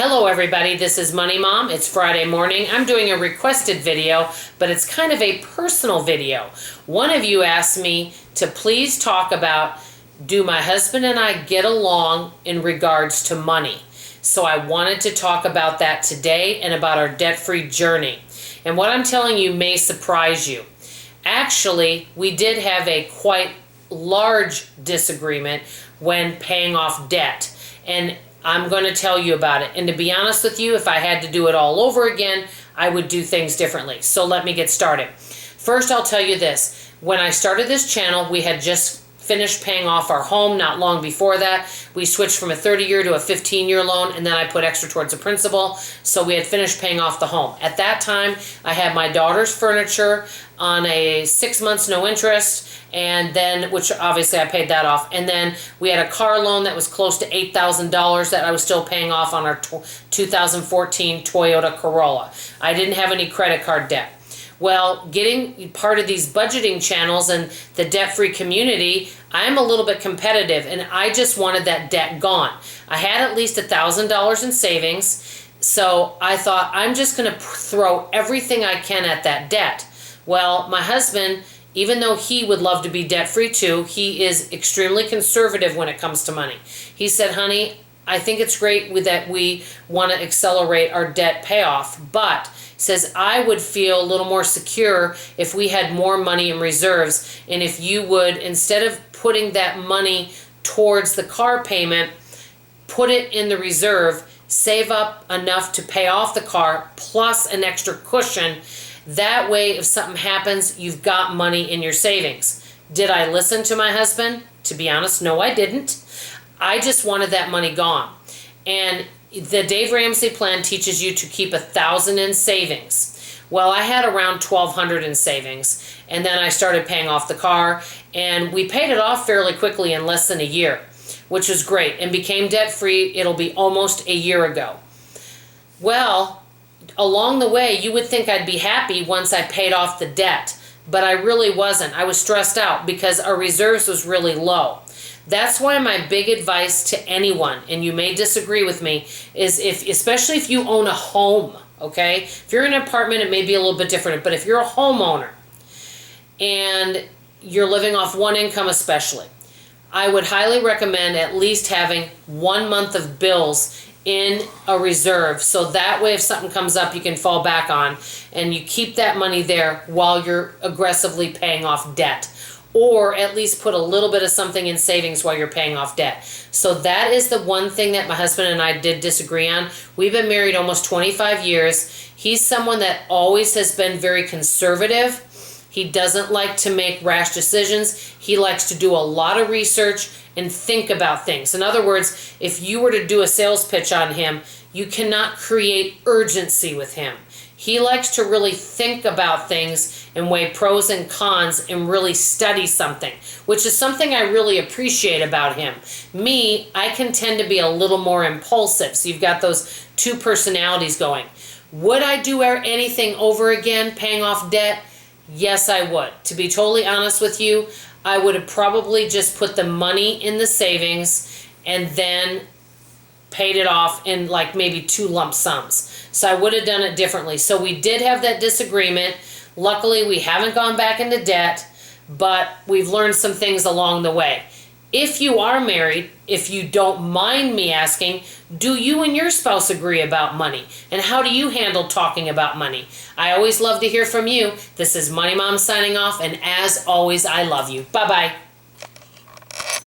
Hello everybody, this is Money Mom. It's Friday morning. I'm doing a requested video, but it's kind of a personal video. One of you asked me to please talk about, do my husband and I get along in regards to money? So I wanted to talk about that today and about our debt-free journey. And what I'm telling you may surprise you. Actually, we did have a quite large disagreement when paying off debt. And I'm going to tell you about it. And to be honest with you, if I had to do it all over again, I would do things differently. So let me get started. First, I'll tell you this. When I started this channel, we had just finished paying off our home not long before that. We switched from a 30-year to a 15-year loan, and then I put extra towards the principal. So we had finished paying off the home. At that time, I had my daughter's furniture on a 6 months no interest, and then, which obviously I paid that off. And then we had a car loan that was close to $8,000 that I was still paying off on our 2014 Toyota Corolla. I didn't have any credit card debt. Well, getting part of these budgeting channels and the debt-free community, I'm a little bit competitive, and I just wanted that debt gone. I had at least $1,000 in savings, so I thought I'm just going to throw everything I can at that debt. Well, my husband, even though he would love to be debt-free too, he is extremely conservative when it comes to money. He said, honey, I think it's great that we want to accelerate our debt payoff, but says I would feel a little more secure if we had more money in reserves, and if you would, instead of putting that money towards the car payment, put it in the reserve, save up enough to pay off the car plus an extra cushion. That way, if something happens, you've got money in your savings. Did I listen to my husband? To be honest, no, I didn't. I just wanted that money gone. And the Dave Ramsey plan teaches you to keep $1,000 in savings. Well, I had around $1,200 in savings, and then I started paying off the car, and we paid it off fairly quickly in less than a year, which was great, and became debt-free. It'll be almost a year ago. Well, along the way, you would think I'd be happy once I paid off the debt, but I really wasn't. I was stressed out because our reserves was really low. That's why my big advice to anyone, and you may disagree with me, is especially if you own a home, okay? If you're in an apartment, it may be a little bit different, but if you're a homeowner and you're living off one income especially, I would highly recommend at least having 1 month of bills in a reserve, so that way if something comes up you can fall back on, and you keep that money there while you're aggressively paying off debt. Or at least put a little bit of something in savings while you're paying off debt. So that is the one thing that my husband and I did disagree on. We've been married almost 25 years. He's someone that always has been very conservative. He doesn't like to make rash decisions. He likes to do a lot of research and think about things. In other words, if you were to do a sales pitch on him, you cannot create urgency with him. He likes to really think about things and weigh pros and cons and really study something, which is something I really appreciate about him. Me, I can tend to be a little more impulsive. So you've got those two personalities going. Would I do anything over again, paying off debt? Yes, I would. To be totally honest with you, I would have probably just put the money in the savings and then paid it off in like maybe 2 lump sums. So I would have done it differently. So we did have that disagreement. Luckily, we haven't gone back into debt, but we've learned some things along the way. If you are married, if you don't mind me asking, do you and your spouse agree about money? And how do you handle talking about money? I always love to hear from you. This is Money Mom signing off, and as always, I love you. Bye-bye.